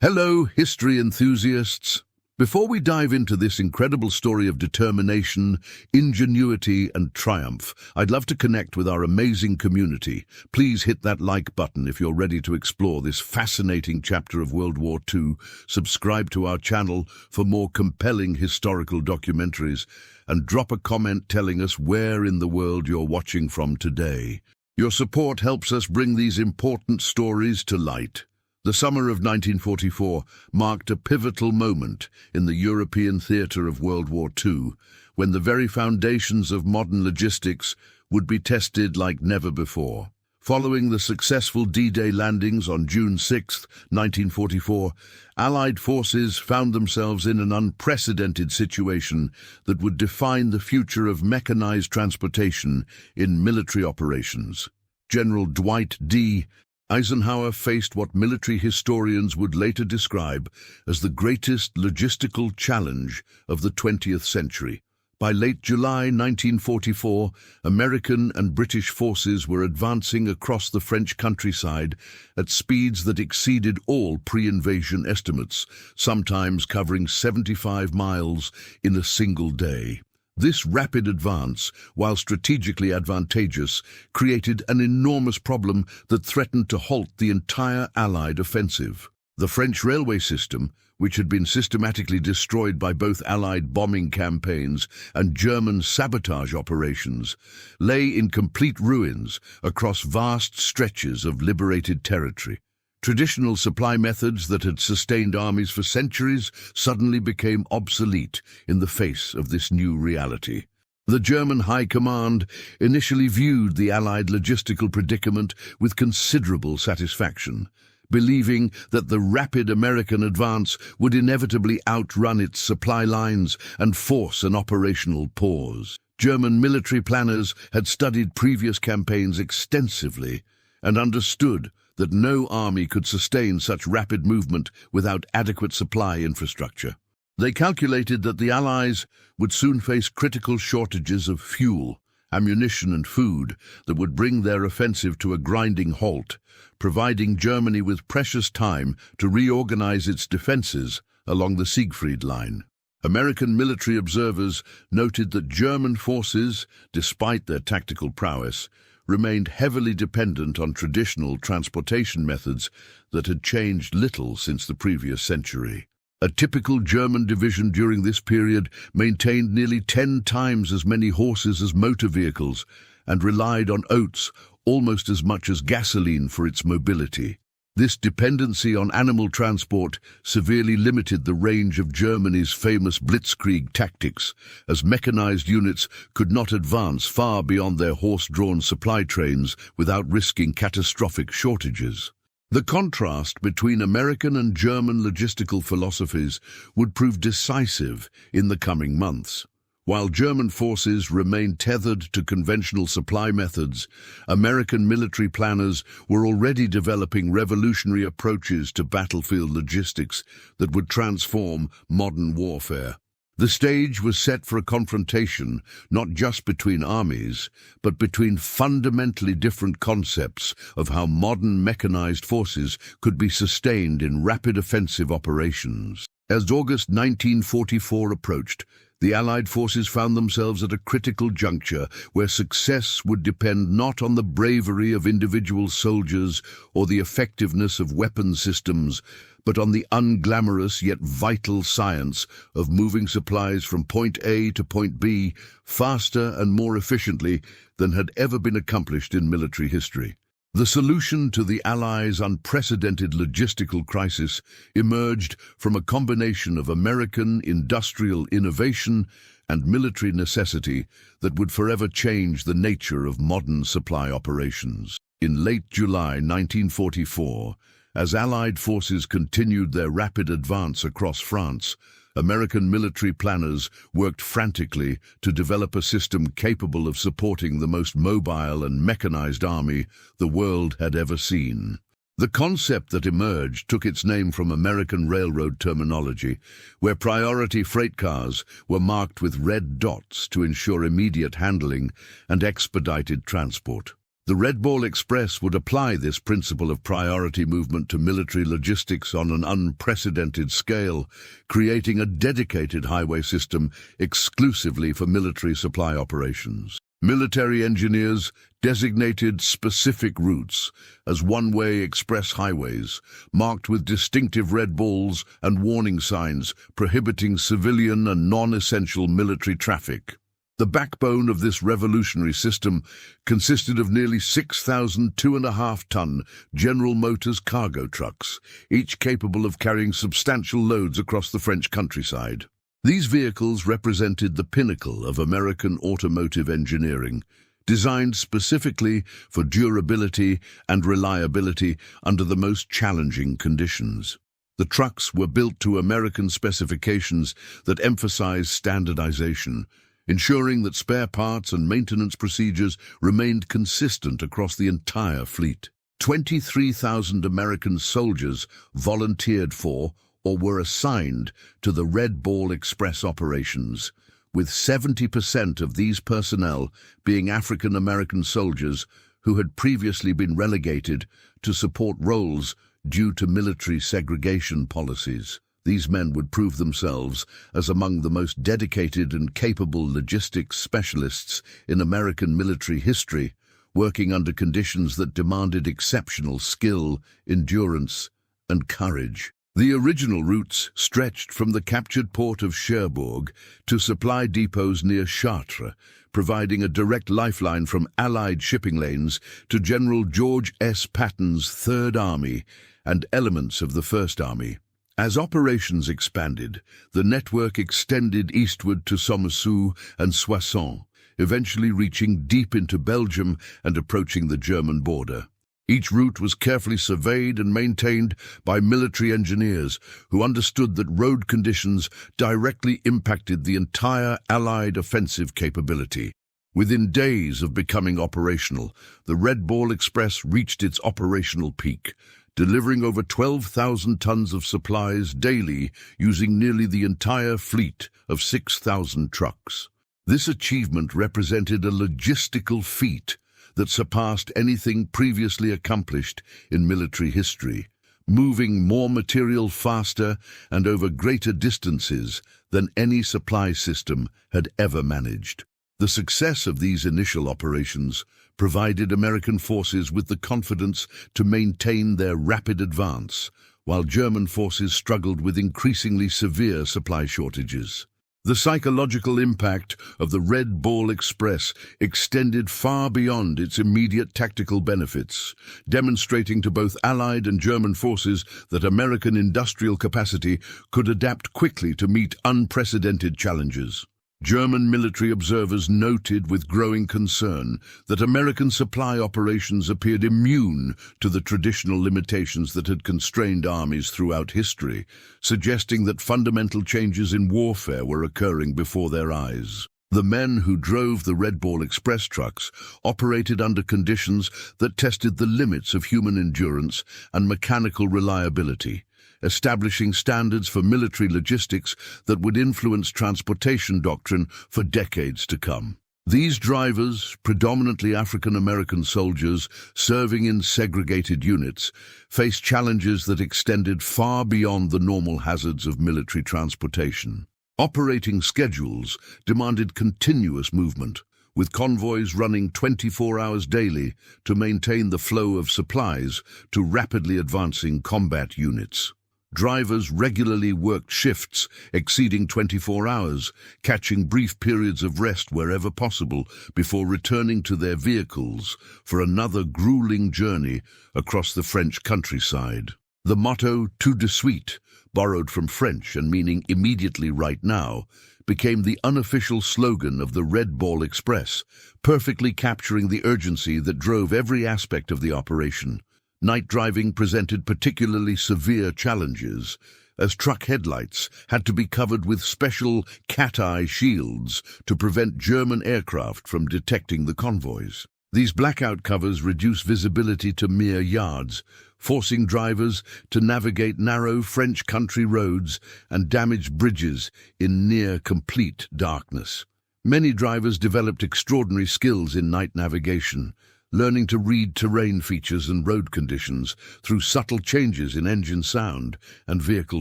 Hello, history enthusiasts. Before we dive into this incredible story of determination, ingenuity, and triumph, I'd love to connect with our amazing community. Please hit that like button if you're ready to explore this fascinating chapter of World War II. Subscribe to our channel for more compelling historical documentaries, and drop a comment telling us where in the world you're watching from today. Your support helps us bring these important stories to light. The summer of 1944 marked a pivotal moment in the European theatre of World War II, when the very foundations of modern logistics would be tested like never before. Following the successful D-Day landings on June 6, 1944, Allied forces found themselves in an unprecedented situation that would define the future of mechanized transportation in military operations. General Dwight D. Eisenhower faced what military historians would later describe as the greatest logistical challenge of the 20th century. By late July 1944, American and British forces were advancing across the French countryside at speeds that exceeded all pre-invasion estimates, sometimes covering 75 miles in a single day. This rapid advance, while strategically advantageous, created an enormous problem that threatened to halt the entire Allied offensive. The French railway system, which had been systematically destroyed by both Allied bombing campaigns and German sabotage operations, lay in complete ruins across vast stretches of liberated territory. Traditional supply methods that had sustained armies for centuries suddenly became obsolete in the face of this new reality. The German High Command initially viewed the Allied logistical predicament with considerable satisfaction, believing that the rapid American advance would inevitably outrun its supply lines and force an operational pause. German military planners had studied previous campaigns extensively and understood that no army could sustain such rapid movement without adequate supply infrastructure. They calculated that the Allies would soon face critical shortages of fuel, ammunition and food that would bring their offensive to a grinding halt, providing Germany with precious time to reorganize its defenses along the Siegfried Line. American military observers noted that German forces, despite their tactical prowess, remained heavily dependent on traditional transportation methods that had changed little since the previous century. A typical German division during this period maintained nearly 10 times as many horses as motor vehicles and relied on oats almost as much as gasoline for its mobility. This dependency on animal transport severely limited the range of Germany's famous blitzkrieg tactics, as mechanized units could not advance far beyond their horse-drawn supply trains without risking catastrophic shortages. The contrast between American and German logistical philosophies would prove decisive in the coming months. While German forces remained tethered to conventional supply methods, American military planners were already developing revolutionary approaches to battlefield logistics that would transform modern warfare. The stage was set for a confrontation not just between armies, but between fundamentally different concepts of how modern mechanized forces could be sustained in rapid offensive operations. As August 1944 approached, the Allied forces found themselves at a critical juncture where success would depend not on the bravery of individual soldiers or the effectiveness of weapon systems, but on the unglamorous yet vital science of moving supplies from point A to point B faster and more efficiently than had ever been accomplished in military history. The solution to the Allies' unprecedented logistical crisis emerged from a combination of American industrial innovation and military necessity that would forever change the nature of modern supply operations. In late July 1944, as Allied forces continued their rapid advance across France, American military planners worked frantically to develop a system capable of supporting the most mobile and mechanized army the world had ever seen. The concept that emerged took its name from American railroad terminology, where priority freight cars were marked with red dots to ensure immediate handling and expedited transport. The Red Ball Express would apply this principle of priority movement to military logistics on an unprecedented scale, creating a dedicated highway system exclusively for military supply operations. Military engineers designated specific routes as one-way express highways, marked with distinctive red balls and warning signs prohibiting civilian and non-essential military traffic. The backbone of this revolutionary system consisted of nearly 6,000 2.5-ton General Motors cargo trucks, each capable of carrying substantial loads across the French countryside. These vehicles represented the pinnacle of American automotive engineering, designed specifically for durability and reliability under the most challenging conditions. The trucks were built to American specifications that emphasized standardization, ensuring that spare parts and maintenance procedures remained consistent across the entire fleet. 23,000 American soldiers volunteered for or were assigned to the Red Ball Express operations, with 70% of these personnel being African American soldiers who had previously been relegated to support roles due to military segregation policies. These men would prove themselves as among the most dedicated and capable logistics specialists in American military history, working under conditions that demanded exceptional skill, endurance, and courage. The original routes stretched from the captured port of Cherbourg to supply depots near Chartres, providing a direct lifeline from Allied shipping lanes to General George S. Patton's Third Army and elements of the First Army. As operations expanded, the network extended eastward to Somoussoux and Soissons, eventually reaching deep into Belgium and approaching the German border. Each route was carefully surveyed and maintained by military engineers who understood that road conditions directly impacted the entire Allied offensive capability. Within days of becoming operational, the Red Ball Express reached its operational peak, delivering over 12,000 tons of supplies daily using nearly the entire fleet of 6,000 trucks. This achievement represented a logistical feat that surpassed anything previously accomplished in military history, moving more material faster and over greater distances than any supply system had ever managed. The success of these initial operations provided American forces with the confidence to maintain their rapid advance, while German forces struggled with increasingly severe supply shortages. The psychological impact of the Red Ball Express extended far beyond its immediate tactical benefits, demonstrating to both Allied and German forces that American industrial capacity could adapt quickly to meet unprecedented challenges. German military observers noted with growing concern that American supply operations appeared immune to the traditional limitations that had constrained armies throughout history, suggesting that fundamental changes in warfare were occurring before their eyes. The men who drove the Red Ball Express trucks operated under conditions that tested the limits of human endurance and mechanical reliability, establishing standards for military logistics that would influence transportation doctrine for decades to come. These drivers, predominantly African-American soldiers serving in segregated units, faced challenges that extended far beyond the normal hazards of military transportation. Operating schedules demanded continuous movement, with convoys running 24 hours daily to maintain the flow of supplies to rapidly advancing combat units. Drivers regularly worked shifts exceeding 24 hours, catching brief periods of rest wherever possible before returning to their vehicles for another grueling journey across the French countryside. The motto "tout de suite," borrowed from French and meaning immediately right now, became the unofficial slogan of the Red Ball Express, perfectly capturing the urgency that drove every aspect of the operation. Night driving presented particularly severe challenges, as truck headlights had to be covered with special cat-eye shields to prevent German aircraft from detecting the convoys. These blackout covers reduce visibility to mere yards, forcing drivers to navigate narrow French country roads and damaged bridges in near-complete darkness. Many drivers developed extraordinary skills in night navigation, learning to read terrain features and road conditions through subtle changes in engine sound and vehicle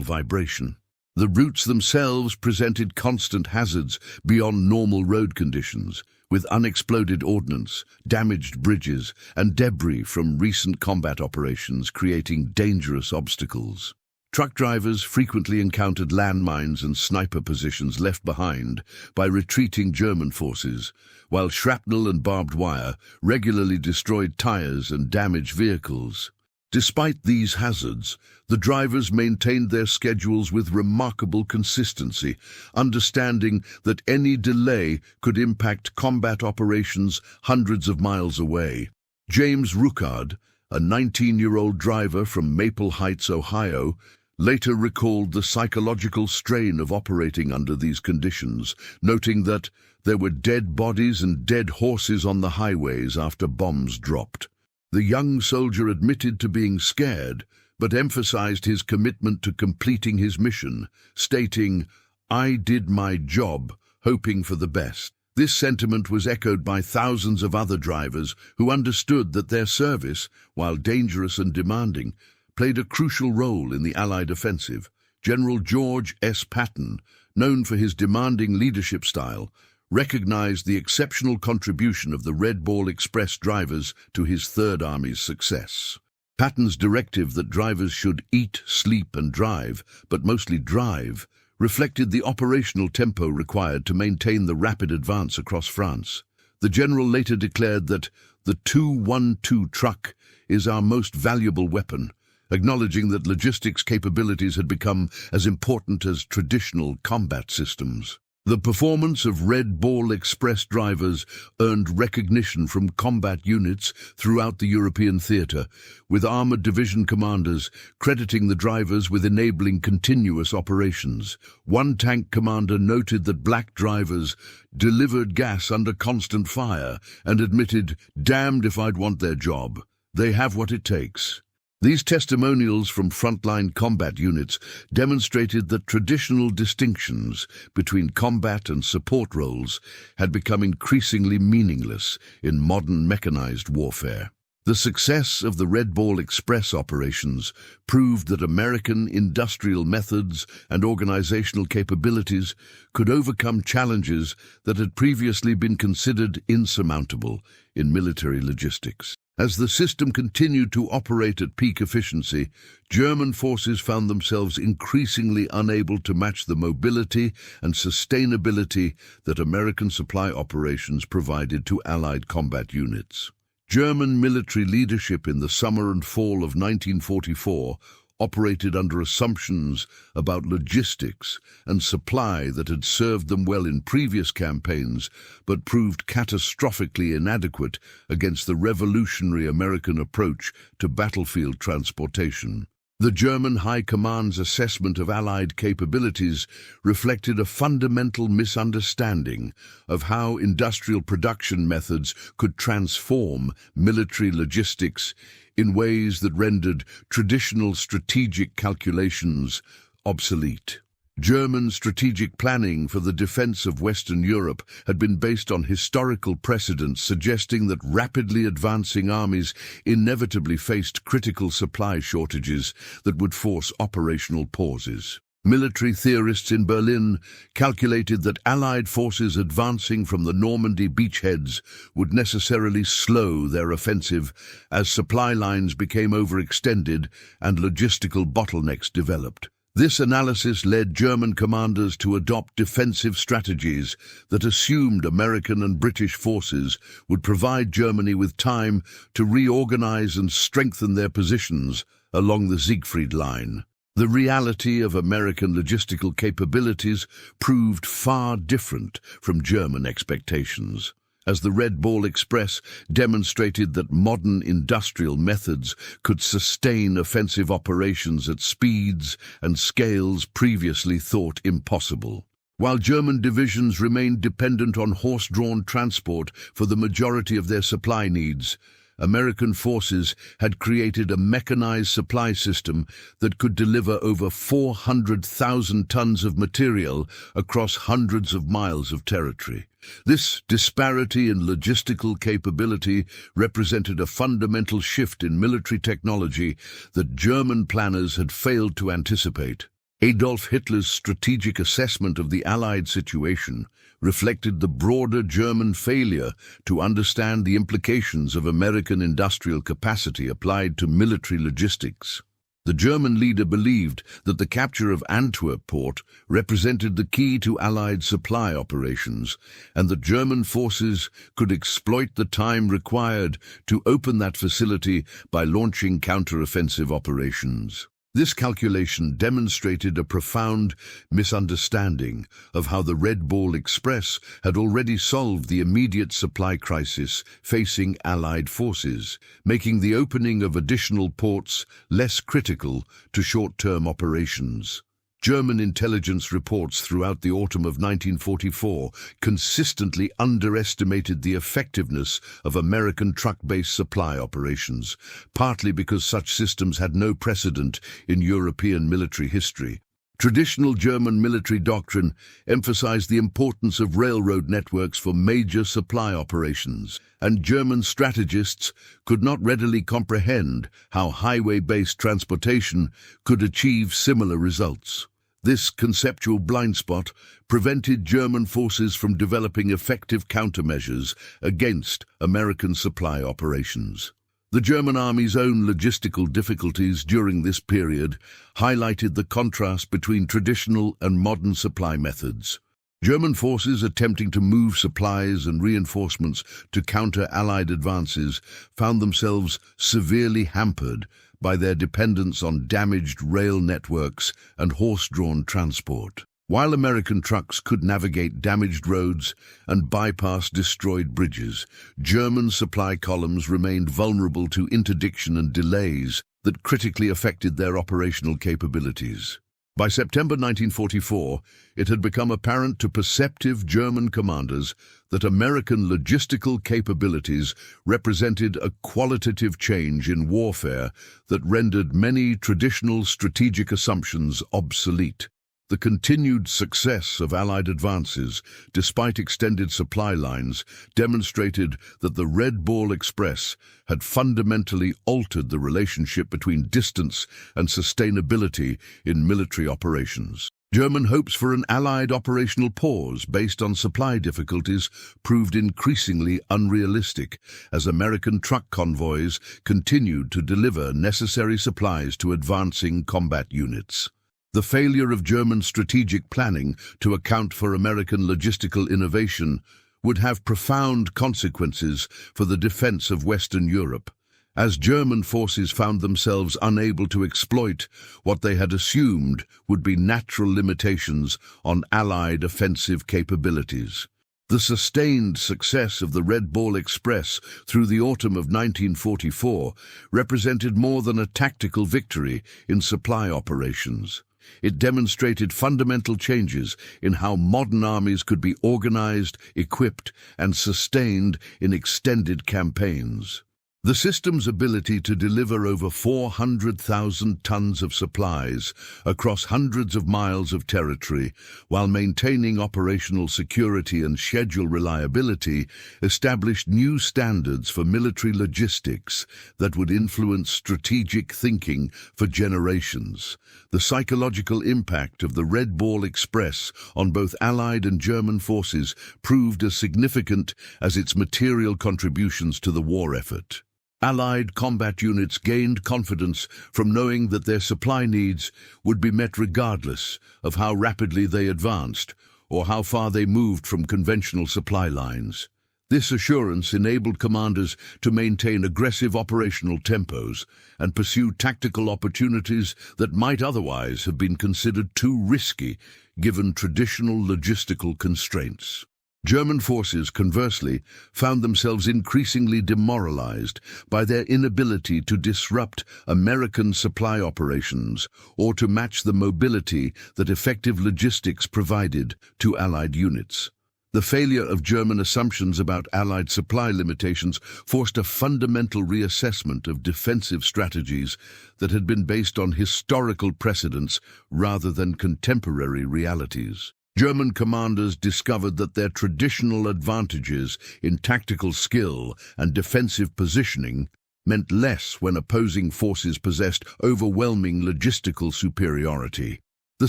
vibration. The routes themselves presented constant hazards beyond normal road conditions, with unexploded ordnance, damaged bridges, and debris from recent combat operations creating dangerous obstacles. Truck drivers frequently encountered landmines and sniper positions left behind by retreating German forces, while shrapnel and barbed wire regularly destroyed tires and damaged vehicles. Despite these hazards, the drivers maintained their schedules with remarkable consistency, understanding that any delay could impact combat operations hundreds of miles away. James Ruckard, a 19-year-old driver from Maple Heights, Ohio, later recalled the psychological strain of operating under these conditions, noting that there were dead bodies and dead horses on the highways after bombs dropped. The young soldier admitted to being scared, but emphasized his commitment to completing his mission, stating, "I did my job, hoping for the best." This sentiment was echoed by thousands of other drivers who understood that their service, while dangerous and demanding, played a crucial role in the Allied offensive. General George S. Patton, known for his demanding leadership style, recognized the exceptional contribution of the Red Ball Express drivers to his Third Army's success. Patton's directive that drivers should eat, sleep, and drive, but mostly drive, reflected the operational tempo required to maintain the rapid advance across France. The general later declared that the 212 truck is our most valuable weapon, acknowledging that logistics capabilities had become as important as traditional combat systems. The performance of Red Ball Express drivers earned recognition from combat units throughout the European theater, with armored division commanders crediting the drivers with enabling continuous operations. One tank commander noted that black drivers delivered gas under constant fire and admitted, "Damned if I'd want their job. They have what it takes." These testimonials from frontline combat units demonstrated that traditional distinctions between combat and support roles had become increasingly meaningless in modern mechanized warfare. The success of the Red Ball Express operations proved that American industrial methods and organizational capabilities could overcome challenges that had previously been considered insurmountable in military logistics. As the system continued to operate at peak efficiency, German forces found themselves increasingly unable to match the mobility and sustainability that American supply operations provided to Allied combat units. German military leadership in the summer and fall of 1944 operated under assumptions about logistics and supply that had served them well in previous campaigns, but proved catastrophically inadequate against the revolutionary American approach to battlefield transportation. The German High Command's assessment of Allied capabilities reflected a fundamental misunderstanding of how industrial production methods could transform military logistics in ways that rendered traditional strategic calculations obsolete. German strategic planning for the defense of Western Europe had been based on historical precedents suggesting that rapidly advancing armies inevitably faced critical supply shortages that would force operational pauses. Military theorists in Berlin calculated that Allied forces advancing from the Normandy beachheads would necessarily slow their offensive as supply lines became overextended and logistical bottlenecks developed. This analysis led German commanders to adopt defensive strategies that assumed American and British forces would provide Germany with time to reorganize and strengthen their positions along the Siegfried Line. The reality of American logistical capabilities proved far different from German expectations, as the Red Ball Express demonstrated that modern industrial methods could sustain offensive operations at speeds and scales previously thought impossible. While German divisions remained dependent on horse-drawn transport for the majority of their supply needs, American forces had created a mechanized supply system that could deliver over 400,000 tons of material across hundreds of miles of territory. This disparity in logistical capability represented a fundamental shift in military technology that German planners had failed to anticipate. Adolf Hitler's strategic assessment of the Allied situation reflected the broader German failure to understand the implications of American industrial capacity applied to military logistics. The German leader believed that the capture of Antwerp port represented the key to Allied supply operations, and that German forces could exploit the time required to open that facility by launching counteroffensive operations. This calculation demonstrated a profound misunderstanding of how the Red Ball Express had already solved the immediate supply crisis facing Allied forces, making the opening of additional ports less critical to short-term operations. German intelligence reports throughout the autumn of 1944 consistently underestimated the effectiveness of American truck-based supply operations, partly because such systems had no precedent in European military history. Traditional German military doctrine emphasized the importance of railroad networks for major supply operations, and German strategists could not readily comprehend how highway-based transportation could achieve similar results. This conceptual blind spot prevented German forces from developing effective countermeasures against American supply operations. The German army's own logistical difficulties during this period highlighted the contrast between traditional and modern supply methods. German forces attempting to move supplies and reinforcements to counter Allied advances found themselves severely hampered by their dependence on damaged rail networks and horse-drawn transport. While American trucks could navigate damaged roads and bypass destroyed bridges, German supply columns remained vulnerable to interdiction and delays that critically affected their operational capabilities. By September 1944, it had become apparent to perceptive German commanders that American logistical capabilities represented a qualitative change in warfare that rendered many traditional strategic assumptions obsolete. The continued success of Allied advances, despite extended supply lines, demonstrated that the Red Ball Express had fundamentally altered the relationship between distance and sustainability in military operations. German hopes for an Allied operational pause based on supply difficulties proved increasingly unrealistic as American truck convoys continued to deliver necessary supplies to advancing combat units. The failure of German strategic planning to account for American logistical innovation would have profound consequences for the defense of Western Europe, as German forces found themselves unable to exploit what they had assumed would be natural limitations on Allied offensive capabilities. The sustained success of the Red Ball Express through the autumn of 1944 represented more than a tactical victory in supply operations. It demonstrated fundamental changes in how modern armies could be organized, equipped, and sustained in extended campaigns. The system's ability to deliver over 400,000 tons of supplies across hundreds of miles of territory while maintaining operational security and schedule reliability established new standards for military logistics that would influence strategic thinking for generations. The psychological impact of the Red Ball Express on both Allied and German forces proved as significant as its material contributions to the war effort. Allied combat units gained confidence from knowing that their supply needs would be met regardless of how rapidly they advanced or how far they moved from conventional supply lines. This assurance enabled commanders to maintain aggressive operational tempos and pursue tactical opportunities that might otherwise have been considered too risky given traditional logistical constraints. German forces, conversely, found themselves increasingly demoralized by their inability to disrupt American supply operations or to match the mobility that effective logistics provided to Allied units. The failure of German assumptions about Allied supply limitations forced a fundamental reassessment of defensive strategies that had been based on historical precedents rather than contemporary realities. German commanders discovered that their traditional advantages in tactical skill and defensive positioning meant less when opposing forces possessed overwhelming logistical superiority. The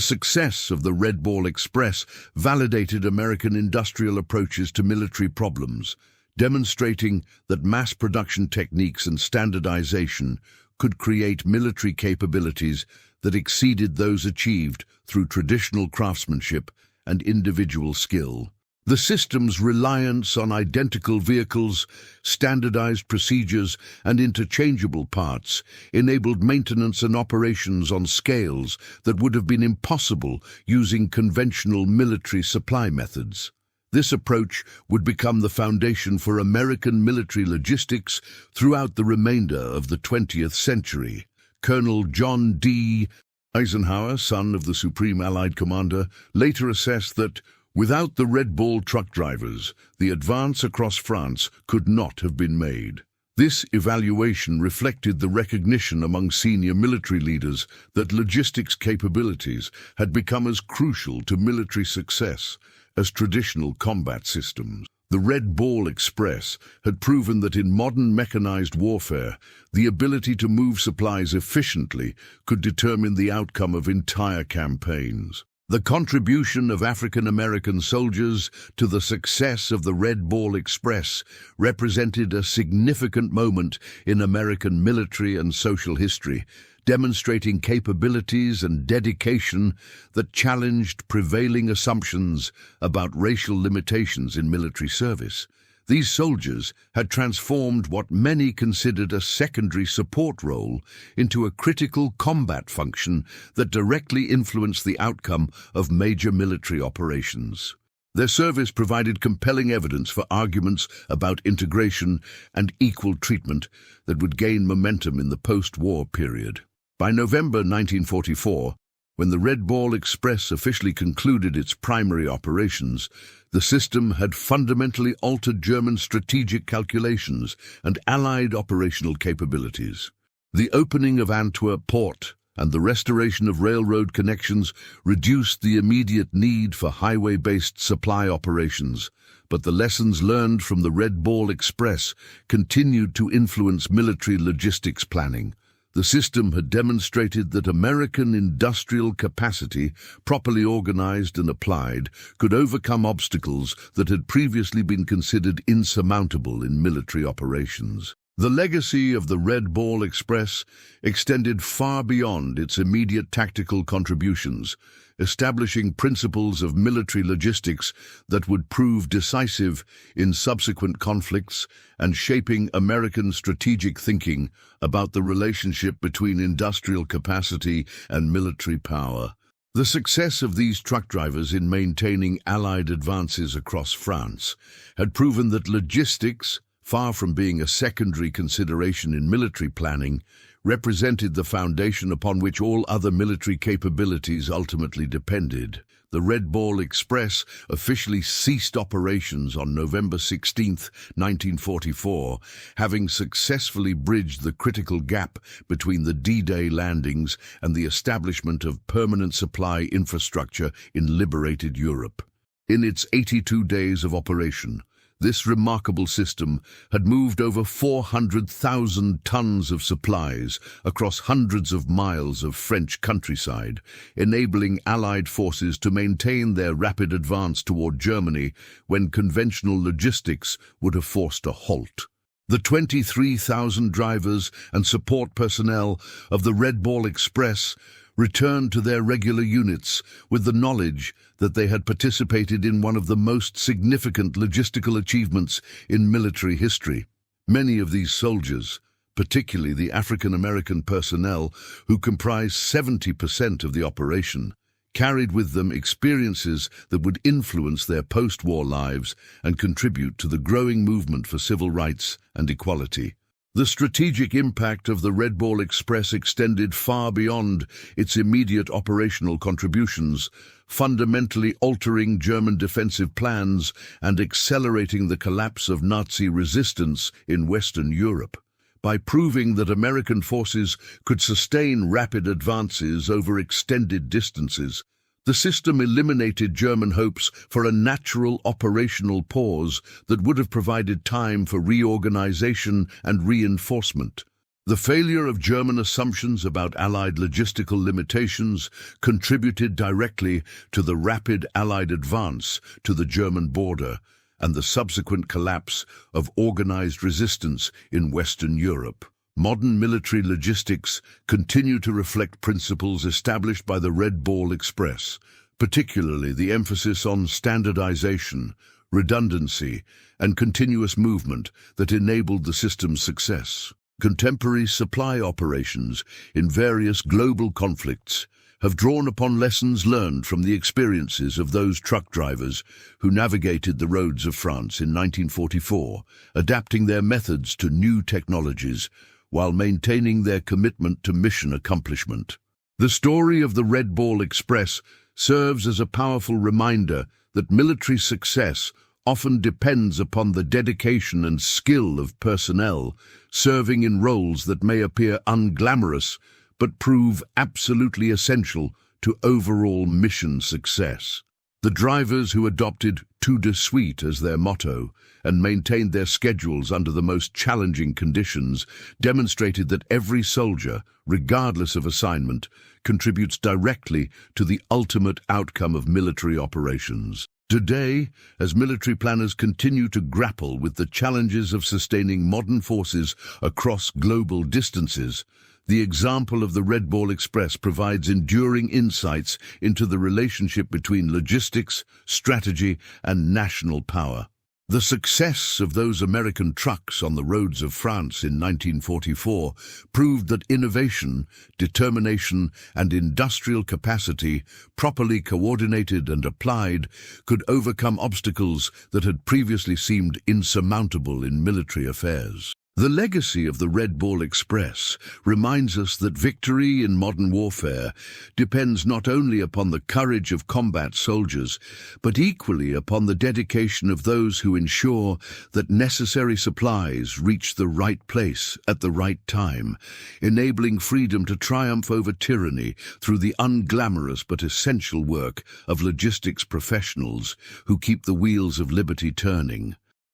success of the Red Ball Express validated American industrial approaches to military problems, demonstrating that mass production techniques and standardization could create military capabilities that exceeded those achieved through traditional craftsmanship and individual skill. The system's reliance on identical vehicles, standardized procedures, and interchangeable parts enabled maintenance and operations on scales that would have been impossible using conventional military supply methods. This approach would become the foundation for American military logistics throughout the remainder of the 20th century. Colonel John D. Eisenhower, son of the Supreme Allied Commander, later assessed that without the Red Ball truck drivers, the advance across France could not have been made. This evaluation reflected the recognition among senior military leaders that logistics capabilities had become as crucial to military success as traditional combat systems. The Red Ball Express had proven that in modern mechanized warfare, the ability to move supplies efficiently could determine the outcome of entire campaigns. The contribution of African American soldiers to the success of the Red Ball Express represented a significant moment in American military and social history, demonstrating capabilities and dedication that challenged prevailing assumptions about racial limitations in military service. These soldiers had transformed what many considered a secondary support role into a critical combat function that directly influenced the outcome of major military operations. Their service provided compelling evidence for arguments about integration and equal treatment that would gain momentum in the post-war period. By November 1944, when the Red Ball Express officially concluded its primary operations, the system had fundamentally altered German strategic calculations and Allied operational capabilities. The opening of Antwerp port and the restoration of railroad connections reduced the immediate need for highway-based supply operations, but the lessons learned from the Red Ball Express continued to influence military logistics planning. The system had demonstrated that American industrial capacity, properly organized and applied, could overcome obstacles that had previously been considered insurmountable in military operations. The legacy of the Red Ball Express extended far beyond its immediate tactical contributions, establishing principles of military logistics that would prove decisive in subsequent conflicts and shaping American strategic thinking about the relationship between industrial capacity and military power. The success of these truck drivers in maintaining Allied advances across France had proven that logistics, far from being a secondary consideration in military planning, represented the foundation upon which all other military capabilities ultimately depended. The Red Ball Express officially ceased operations on November 16, 1944, having successfully bridged the critical gap between the D-Day landings and the establishment of permanent supply infrastructure in liberated Europe. In its 82 days of operation, this remarkable system had moved over 400,000 tons of supplies across hundreds of miles of French countryside, enabling Allied forces to maintain their rapid advance toward Germany when conventional logistics would have forced a halt. The 23,000 drivers and support personnel of the Red Ball Express returned to their regular units with the knowledge that they had participated in one of the most significant logistical achievements in military history. Many of these soldiers, particularly the African American personnel who comprised 70% of the operation, carried with them experiences that would influence their post-war lives and contribute to the growing movement for civil rights and equality. The strategic impact of the Red Ball Express extended far beyond its immediate operational contributions, fundamentally altering German defensive plans and accelerating the collapse of Nazi resistance in Western Europe. By proving that American forces could sustain rapid advances over extended distances, The system eliminated German hopes for a natural operational pause that would have provided time for reorganization and reinforcement. The failure of German assumptions about Allied logistical limitations contributed directly to the rapid Allied advance to the German border and the subsequent collapse of organized resistance in Western Europe. Modern military logistics continue to reflect principles established by the Red Ball Express, particularly the emphasis on standardization, redundancy, and continuous movement that enabled the system's success. Contemporary supply operations in various global conflicts have drawn upon lessons learned from the experiences of those truck drivers who navigated the roads of France in 1944, adapting their methods to new technologies while maintaining their commitment to mission accomplishment. The story of the Red Ball Express serves as a powerful reminder that military success often depends upon the dedication and skill of personnel serving in roles that may appear unglamorous but prove absolutely essential to overall mission success. The drivers who adopted tout de suite as their motto and maintained their schedules under the most challenging conditions demonstrated that every soldier, regardless of assignment, contributes directly to the ultimate outcome of military operations. Today, as military planners continue to grapple with the challenges of sustaining modern forces across global distances, the example of the Red Ball Express provides enduring insights into the relationship between logistics, strategy, and national power. The success of those American trucks on the roads of France in 1944 proved that innovation, determination, and industrial capacity, properly coordinated and applied, could overcome obstacles that had previously seemed insurmountable in military affairs. The legacy of the Red Ball Express reminds us that victory in modern warfare depends not only upon the courage of combat soldiers, but equally upon the dedication of those who ensure that necessary supplies reach the right place at the right time, enabling freedom to triumph over tyranny through the unglamorous but essential work of logistics professionals who keep the wheels of liberty turning.